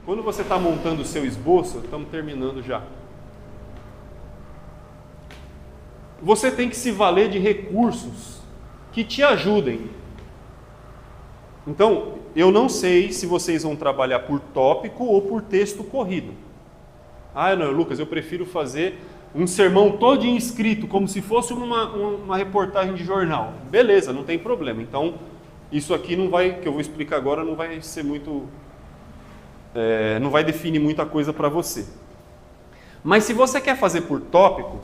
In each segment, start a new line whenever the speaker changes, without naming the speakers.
quando você está montando o seu esboço, estamos terminando já. Você tem que se valer de recursos que te ajudem. Então, eu não sei se vocês vão trabalhar por tópico ou por texto corrido. Ah, não, Lucas, eu prefiro fazer um sermão todinho escrito, como se fosse uma reportagem de jornal. Beleza, não tem problema. Então, isso aqui não vai, que eu vou explicar agora, não vai ser muito... não vai definir muita coisa para você. Mas se você quer fazer por tópico,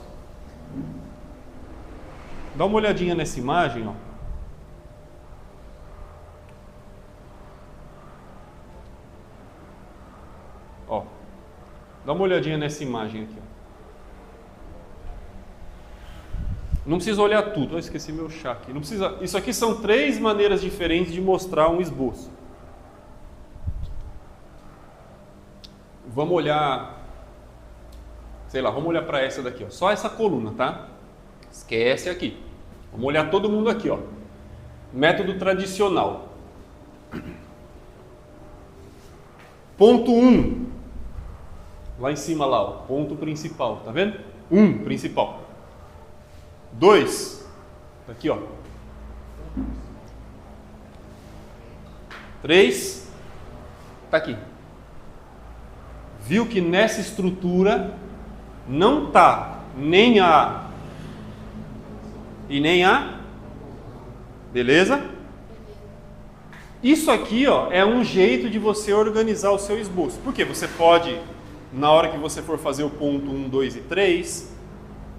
dá uma olhadinha nessa imagem, ó. Ó, dá uma olhadinha nessa imagem aqui, ó. Não precisa olhar tudo. Eu esqueci meu chá aqui. Não precisa. Isso aqui são 3 maneiras diferentes de mostrar um esboço. Vamos olhar, sei lá, vamos olhar para essa daqui, ó. Só essa coluna, tá? Esquece aqui. Vamos olhar todo mundo aqui, ó. Método tradicional. Ponto 1. Lá em cima, lá, ó. Ponto principal, tá vendo? 1, principal. 2. Tá aqui, ó. 3. Tá aqui. Viu que nessa estrutura não tá nem A e nem A? Beleza? Isso aqui, ó, é um jeito de você organizar o seu esboço. Porque você pode, na hora que você for fazer o ponto 1, 2 e 3,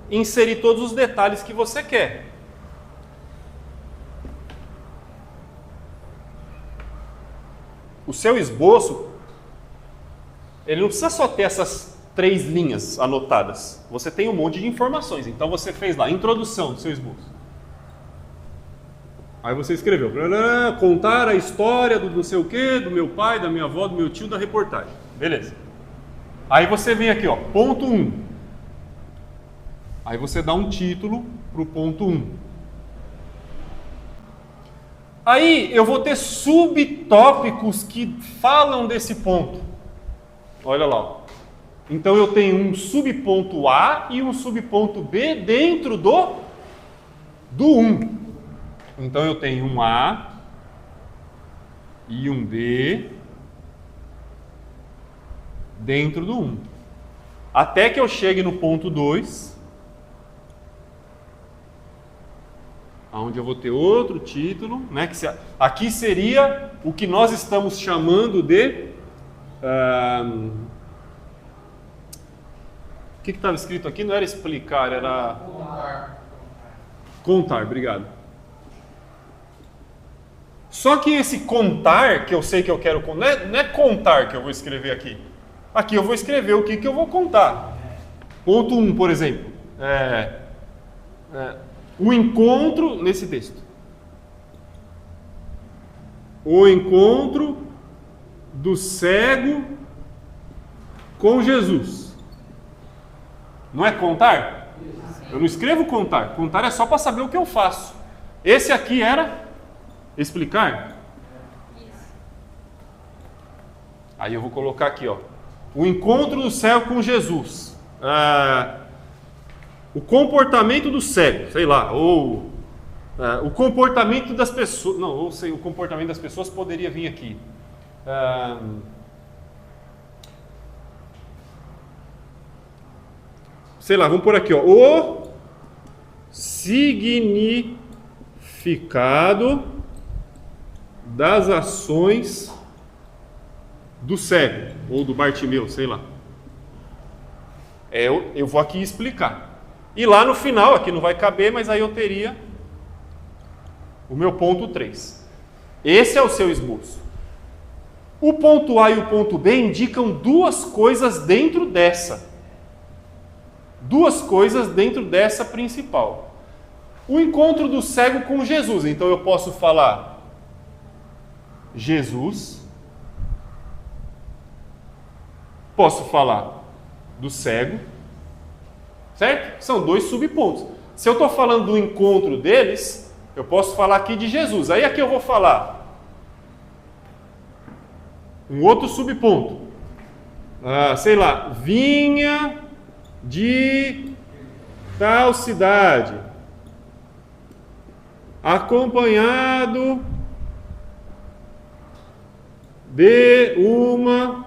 inserir todos os detalhes que você quer. O seu esboço, ele não precisa só ter essas 3 linhas anotadas. Você tem um monte de informações. Então você fez lá, introdução do seu esboço. Aí você escreveu, contar a história do não sei o quê, do meu pai, da minha avó, do meu tio, da reportagem. Beleza. Aí você vem aqui, ó, ponto 1. Aí você dá um título para o ponto 1. Aí eu vou ter subtópicos que falam desse ponto. Olha lá, ó. Então eu tenho um subponto A e um subponto B dentro do 1. Então eu tenho um A e um B dentro do 1. Até que eu chegue no ponto 2, onde eu vou ter outro título, né? Aqui seria o que nós estamos chamando de... o que estava escrito aqui? Não era explicar, era... Contar, obrigado. Só que esse contar, que eu sei que eu quero... Não é contar que eu vou escrever aqui. Aqui eu vou escrever o que eu vou contar. Ponto 1, por exemplo. O encontro, nesse texto. O encontro do cego com Jesus. Não é contar? Eu não escrevo contar. Contar é só para saber o que eu faço. Esse aqui era explicar. Aí eu vou colocar aqui, ó. O encontro do cego com Jesus. O comportamento do cego, sei lá, ou o comportamento das pessoas. Não, ou sei, o comportamento das pessoas poderia vir aqui. Sei lá, vamos por aqui, ó. O significado das ações do cego, ou do Bartimeu, sei lá. Eu vou aqui explicar. E lá no final, aqui não vai caber, mas aí eu teria o meu ponto 3. Esse é o seu esboço. O ponto A e o ponto B indicam 2 coisas dentro dessa. 2 coisas dentro dessa principal. O encontro do cego com Jesus. Então eu posso falar Jesus. Posso falar do cego. Certo? São 2 subpontos. Se eu estou falando do encontro deles, eu posso falar aqui de Jesus. Aí aqui eu vou falar um outro subponto. sei lá, vinha de tal cidade, acompanhado de uma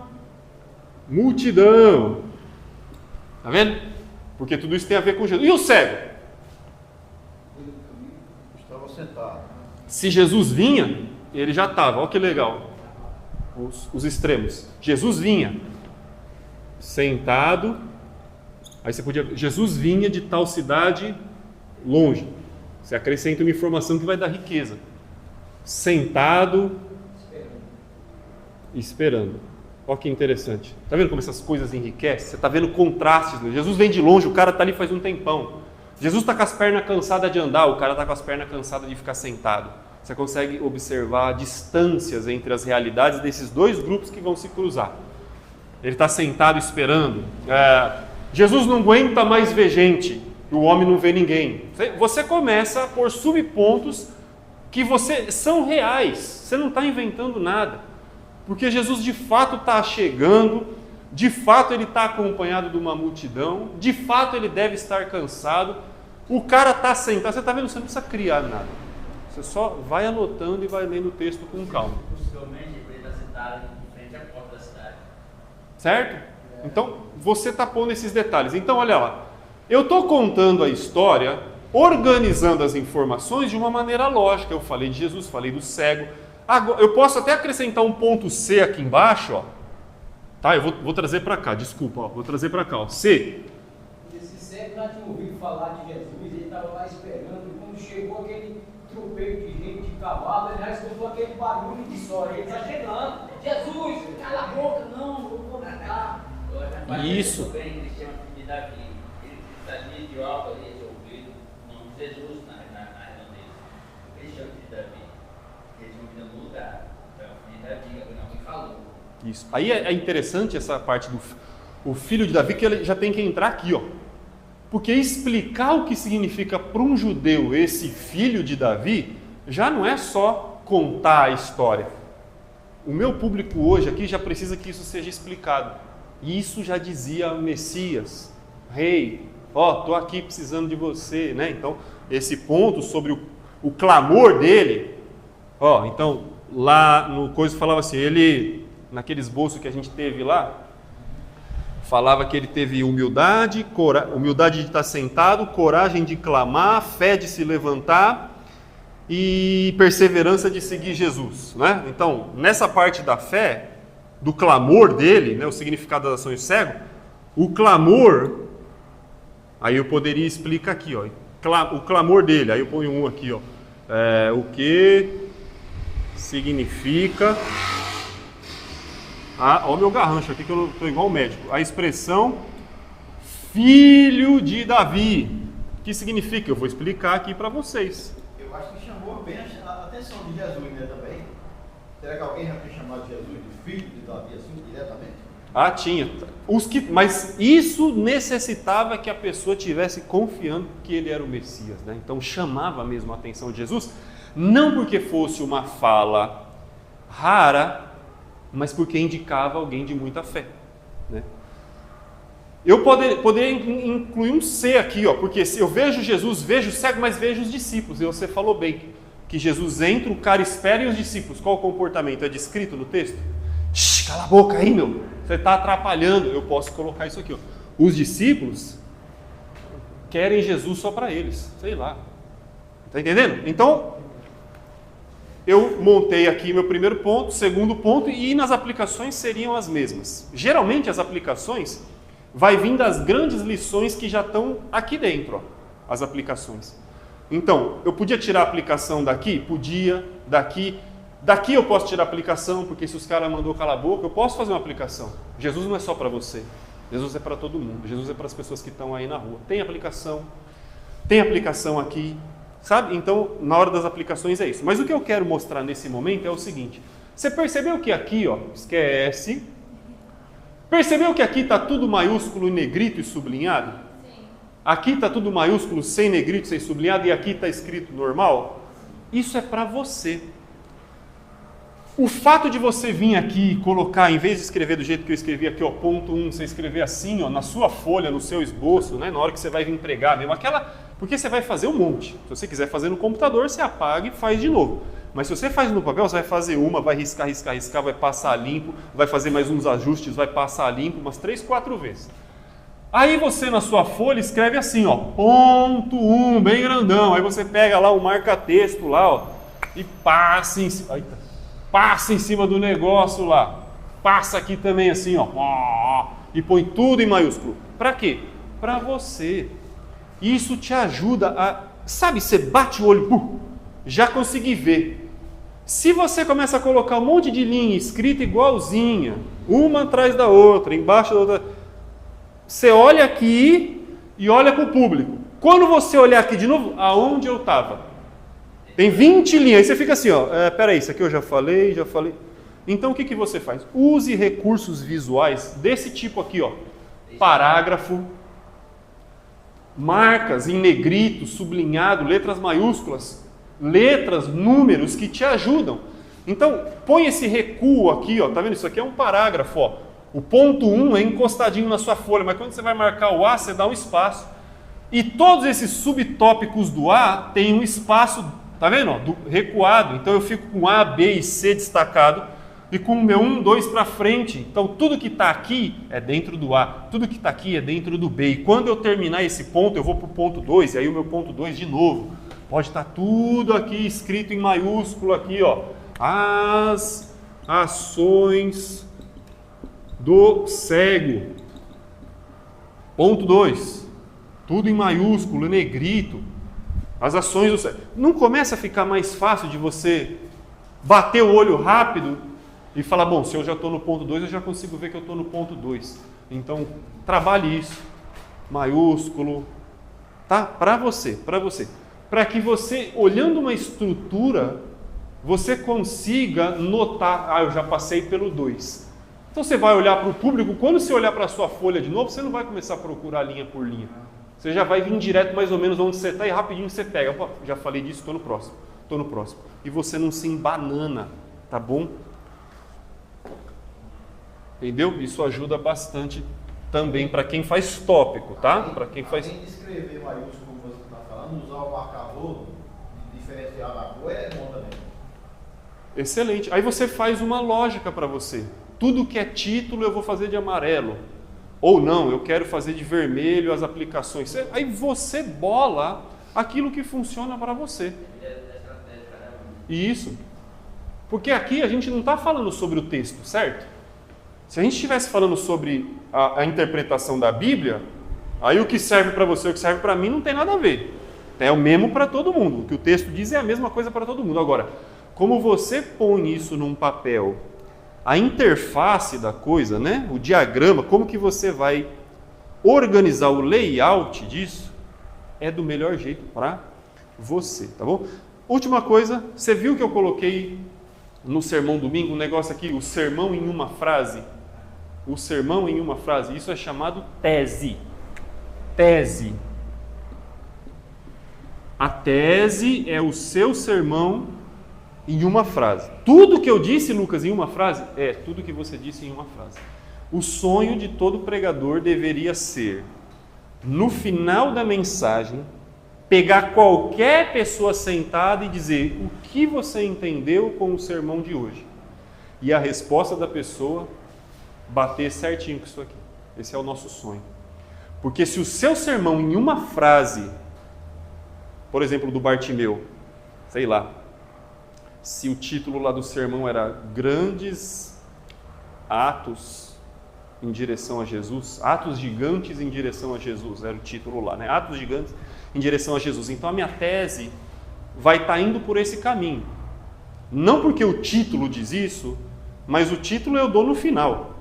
multidão. Tá vendo? Porque tudo isso tem a ver com Jesus. E o cego?
Estava sentado.
Se Jesus vinha, ele já estava. Olha que legal. Os extremos. Jesus vinha sentado. Aí você podia. Jesus vinha de tal cidade longe. Você acrescenta uma informação que vai dar riqueza. Sentado, esperando. Olha que interessante. Está vendo como essas coisas enriquecem? Você está vendo contrastes. Jesus vem de longe, o cara está ali faz um tempão. Jesus está com as pernas cansadas de andar, o cara está com as pernas cansadas de ficar sentado. Você consegue observar distâncias entre as realidades desses dois grupos que vão se cruzar. Ele está sentado esperando. Jesus não aguenta mais ver gente, o homem não vê ninguém. Você começa a pôr subpontos que são reais, você não está inventando nada. Porque Jesus de fato está chegando, de fato ele está acompanhado de uma multidão, de fato ele deve estar cansado, o cara está sentado, você está vendo, você não precisa criar nada, você só vai anotando e vai lendo o texto com calma.
Possivelmente ele está sentado em frente à porta da cidade.
Certo? Então você está pondo esses detalhes. Então olha lá, eu estou contando a história, organizando as informações de uma maneira lógica. Eu falei de Jesus, falei do cego. Agora, eu posso até acrescentar um ponto C aqui embaixo, ó. Tá, eu vou trazer para cá, desculpa, ó, vou trazer para cá, ó. C.
Esse cego já tinha ouvido falar de Jesus, ele estava lá esperando, e quando chegou aquele tropeiro de gente de cavalo, ele já escutou aquele barulho de só, ele está chegando, Jesus, cala a boca, não vou matar.
Isso.
Ele chama de Davi, ele está ali de alto ali, de ouvido, não Jesus na redondeza, ele chama de Davi.
Isso. Aí é interessante essa parte do filho de Davi, que ele já tem que entrar aqui, ó. Porque explicar o que significa para um judeu esse filho de Davi já não é só contar a história. O meu público hoje aqui já precisa que isso seja explicado. E isso já dizia o Messias, rei, ó, estou aqui precisando de você, né? Então, esse ponto sobre o clamor dele, ó, então, lá no coisa falava assim, ele, naquele esboço que a gente teve lá, falava que ele teve humildade, humildade de estar sentado, coragem de clamar, fé de se levantar e perseverança de seguir Jesus, né? Então, nessa parte da fé, do clamor dele, né, o significado das ações cego, o clamor, aí eu poderia explicar aqui, ó, o clamor dele, aí eu ponho um aqui, ó, o que significa, ó o meu garrancho aqui que eu estou igual o médico, a expressão filho de Davi, que significa, eu vou explicar aqui para vocês.
Eu acho que chamou bem a atenção de Jesus, né, também. Será que alguém já tem chamado Jesus de filho de Davi assim, diretamente?
Ah, tinha. Mas isso necessitava que a pessoa tivesse confiando que ele era o Messias, né? Então chamava mesmo a atenção de Jesus, não porque fosse uma fala rara, mas porque indicava alguém de muita fé, né? Eu poderia incluir um C aqui, ó, porque se eu vejo Jesus, vejo o cego, mas vejo os discípulos, e você falou bem, que Jesus entra, o cara espera e os discípulos, qual o comportamento? É descrito no texto? Shhh, cala a boca aí, meu, você está atrapalhando. Eu posso colocar isso aqui, ó. Os discípulos querem Jesus só para eles, sei lá, está entendendo? Então, eu montei aqui meu primeiro ponto, segundo ponto, e nas aplicações seriam as mesmas. Geralmente as aplicações vai vir das grandes lições que já estão aqui dentro, ó, as aplicações. Então, eu podia tirar a aplicação daqui? Podia, daqui eu posso tirar a aplicação, porque se os caras mandou calar a boca, eu posso fazer uma aplicação. Jesus não é só para você, Jesus é para todo mundo, Jesus é para as pessoas que estão aí na rua. Tem aplicação aqui, sabe? Então, na hora das aplicações é isso. Mas o que eu quero mostrar nesse momento é o seguinte, você percebeu que aqui, ó, esquece, percebeu que aqui está tudo maiúsculo, negrito e sublinhado? Sim. Aqui está tudo maiúsculo, sem negrito, sem sublinhado, e aqui está escrito normal? Isso é para você. O fato de você vir aqui e colocar, em vez de escrever do jeito que eu escrevi aqui, ó, ponto 1, você escrever assim, ó, na sua folha, no seu esboço, né, na hora que você vai vir pregar mesmo, porque você vai fazer um monte. Se você quiser fazer no computador, você apaga e faz de novo. Mas se você faz no papel, você vai fazer uma, vai riscar, vai passar limpo, vai fazer mais uns ajustes, vai passar limpo umas 3, 4 vezes. Aí você na sua folha escreve assim, ó, ponto 1, bem grandão. Aí você pega lá o marca-texto lá, ó, e passa em cima do negócio lá. Passa aqui também assim, ó, e põe tudo em maiúsculo. Para quê? Para você. Isso te ajuda a, sabe, você bate o olho, já consegui ver. Se você começa a colocar um monte de linha escrita igualzinha, uma atrás da outra, embaixo da outra, você olha aqui e olha para o público. Quando você olhar aqui de novo, aonde eu estava? Tem 20 linhas, aí você fica assim, ó, peraí, isso aqui eu já falei. Então o que você faz? Use recursos visuais desse tipo aqui, ó, parágrafo, marcas em negrito, sublinhado, letras maiúsculas, letras, números que te ajudam. Então, põe esse recuo aqui, ó, tá vendo? Isso aqui é um parágrafo, ó. O ponto 1 é encostadinho na sua folha, mas quando você vai marcar o A, você dá um espaço. E todos esses subtópicos do A têm um espaço, tá vendo? Ó, recuado. Então eu fico com A, B e C destacado e com o meu 1, 2 para frente. Então tudo que está aqui é dentro do A, tudo que está aqui é dentro do B. E quando eu terminar esse ponto, eu vou para o ponto 2, e aí o meu ponto 2 de novo. Pode estar tudo aqui escrito em maiúsculo aqui, ó. As ações do cego. Ponto 2. Tudo em maiúsculo, negrito. As ações do cego. Não começa a ficar mais fácil de você bater o olho rápido e falar, bom, se eu já estou no ponto 2, eu já consigo ver que eu estou no ponto 2. Então, trabalhe isso. Maiúsculo. Tá? Para você. Para que você, olhando uma estrutura, você consiga notar, eu já passei pelo 2. Então você vai olhar para o público, quando você olhar para a sua folha de novo, você não vai começar a procurar linha por linha. Você já vai vir direto mais ou menos onde você está e rapidinho você pega. Opa, já falei disso, estou no próximo. E você não se embanana, tá bom? Entendeu? Isso ajuda bastante também para quem faz tópico, tá? Para quem faz...
Além de escrever maiúsculo, como você está falando, usar o marcador diferencial da cor é bom também.
Excelente. Aí você faz uma lógica para você. Tudo que é título eu vou fazer de amarelo. Ou não, eu quero fazer de vermelho as aplicações. Aí você bola aquilo que funciona para você. Isso. Porque aqui a gente não está falando sobre o texto, certo? Se a gente estivesse falando sobre a interpretação da Bíblia, aí o que serve para você e o que serve para mim não tem nada a ver. É o mesmo para todo mundo. O que o texto diz é a mesma coisa para todo mundo. Agora, como você põe isso num papel, a interface da coisa, né? O diagrama, como que você vai organizar o layout disso, é do melhor jeito para você, tá bom? Última coisa, você viu que eu coloquei no sermão domingo um negócio aqui, o sermão em uma frase? O sermão em uma frase, isso é chamado tese. Tese. A tese é o seu sermão em uma frase. Tudo que eu disse, Lucas, em uma frase, é tudo que você disse em uma frase. O sonho de todo pregador deveria ser, no final da mensagem, pegar qualquer pessoa sentada e dizer o que você entendeu com o sermão de hoje. E a resposta da pessoa bater certinho com isso aqui. Esse é o nosso sonho. Porque se o seu sermão em uma frase, por exemplo, do Bartimeu, sei lá, se o título lá do sermão era Grandes Atos em direção a Jesus, Atos gigantes em direção a Jesus, era o título lá, né? Atos gigantes em direção a Jesus. Então a minha tese vai estar indo por esse caminho. Não porque o título diz isso, mas o título eu dou no final.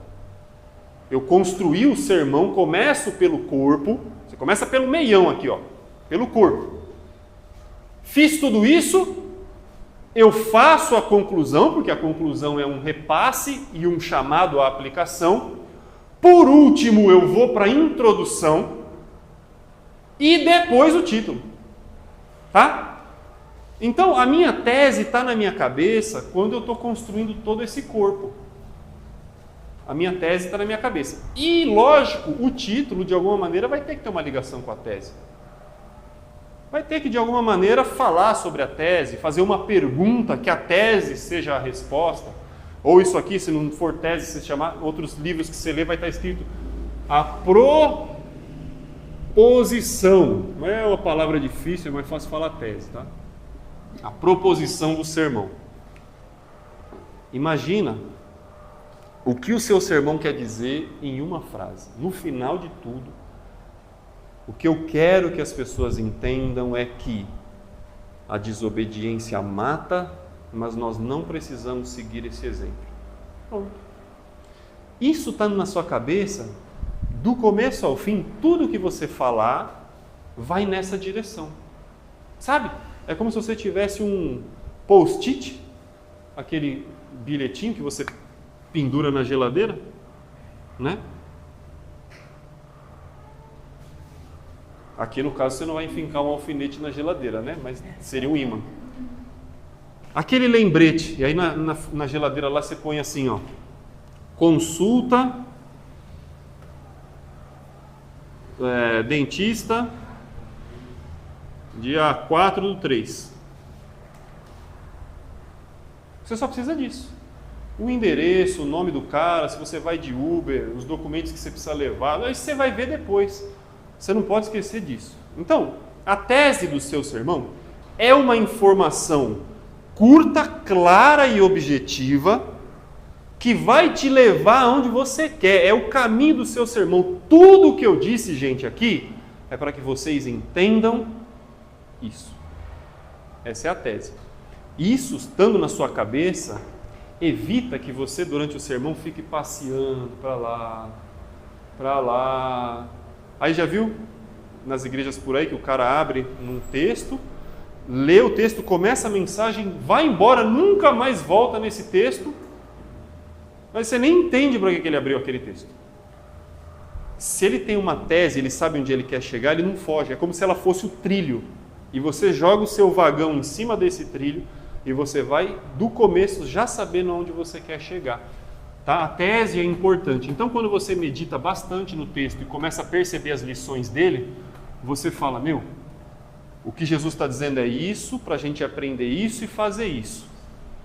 Eu construí o sermão, começo pelo corpo, você começa pelo meião aqui, ó, pelo corpo. Fiz tudo isso, eu faço a conclusão, porque a conclusão é um repasse e um chamado à aplicação. Por último, eu vou para a introdução e depois o título. Tá? Então, a minha tese está na minha cabeça quando eu estou construindo todo esse corpo. A minha tese está na minha cabeça. E, lógico, o título, de alguma maneira, vai ter que ter uma ligação com a tese. Vai ter que, de alguma maneira, falar sobre a tese, fazer uma pergunta que a tese seja a resposta. Ou isso aqui, se não for tese, se chamar, outros livros que você lê, vai estar escrito a proposição. Não é uma palavra difícil, é mais fácil falar tese, tá? A proposição do sermão. Imagina o que o seu sermão quer dizer em uma frase. No final de tudo, o que eu quero que as pessoas entendam é que a desobediência mata, mas nós não precisamos seguir esse exemplo. Pronto. Isso está na sua cabeça, do começo ao fim, tudo que você falar vai nessa direção. Sabe? É como se você tivesse um post-it, aquele bilhetinho que você pendura na geladeira, né? Aqui no caso você não vai enfincar um alfinete na geladeira, né? Mas seria um ímã. Aquele lembrete, e aí na geladeira lá você põe assim, ó, consulta, dentista, dia 4/3. Você só precisa disso. O endereço, o nome do cara, se você vai de Uber, os documentos que você precisa levar, aí você vai ver depois. Você não pode esquecer disso. Então, a tese do seu sermão é uma informação curta, clara e objetiva que vai te levar aonde você quer. É o caminho do seu sermão. Tudo o que eu disse, gente, aqui é para que vocês entendam isso. Essa é a tese. Isso, estando na sua cabeça, evita que você, durante o sermão, fique passeando para lá, para lá. Aí já viu nas igrejas por aí que o cara abre num texto, lê o texto, começa a mensagem, vai embora, nunca mais volta nesse texto, mas você nem entende para que ele abriu aquele texto. Se ele tem uma tese, ele sabe onde ele quer chegar, ele não foge. É como se ela fosse o trilho. E você joga o seu vagão em cima desse trilho e você vai do começo já sabendo onde você quer chegar. Tá? A tese é importante. Então, quando você medita bastante no texto e começa a perceber as lições dele, você fala, o que Jesus está dizendo é isso, para a gente aprender isso e fazer isso.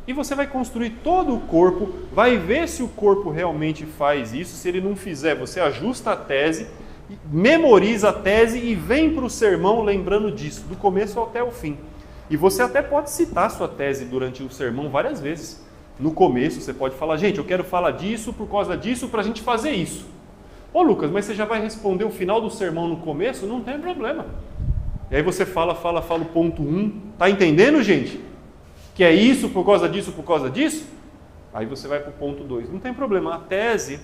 E você vai construir todo o corpo, vai ver se o corpo realmente faz isso. Se ele não fizer, você ajusta a tese, memoriza a tese e vem para o sermão lembrando disso, do começo até o fim. E você até pode citar a sua tese durante o sermão várias vezes. No começo você pode falar, gente, eu quero falar disso por causa disso para a gente fazer isso. Ô Lucas, mas você já vai responder o final do sermão no começo? Não tem problema. E aí você fala o ponto 1. Tá entendendo, gente? Que é isso por causa disso, por causa disso? Aí você vai para o ponto 2. Não tem problema. A tese,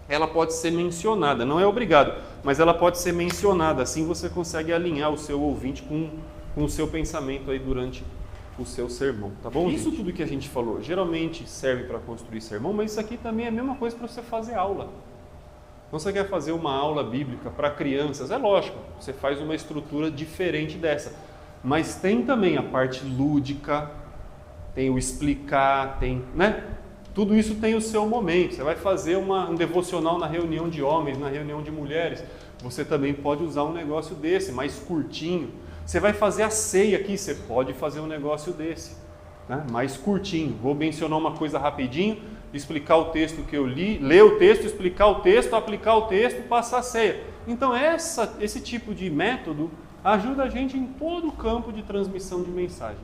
ela pode ser mencionada. Não é obrigado, mas ela pode ser mencionada. Assim você consegue alinhar o seu ouvinte com o seu pensamento aí durante o seu sermão, tá bom? Isso tudo que a gente falou geralmente serve para construir sermão, mas isso aqui também é a mesma coisa para você fazer aula. Então você quer fazer uma aula bíblica para crianças, é lógico, você faz uma estrutura diferente dessa, mas tem também a parte lúdica, tem o explicar, tem, né? Tudo isso tem o seu momento. Você vai fazer um devocional na reunião de homens, na reunião de mulheres, você também pode usar um negócio desse, mais curtinho. Você vai fazer a ceia aqui, você pode fazer um negócio desse, né? Mais curtinho. Vou mencionar uma coisa rapidinho, explicar o texto que eu li, ler o texto, explicar o texto, aplicar o texto, passar a ceia. Então esse tipo de método ajuda a gente em todo o campo de transmissão de mensagem.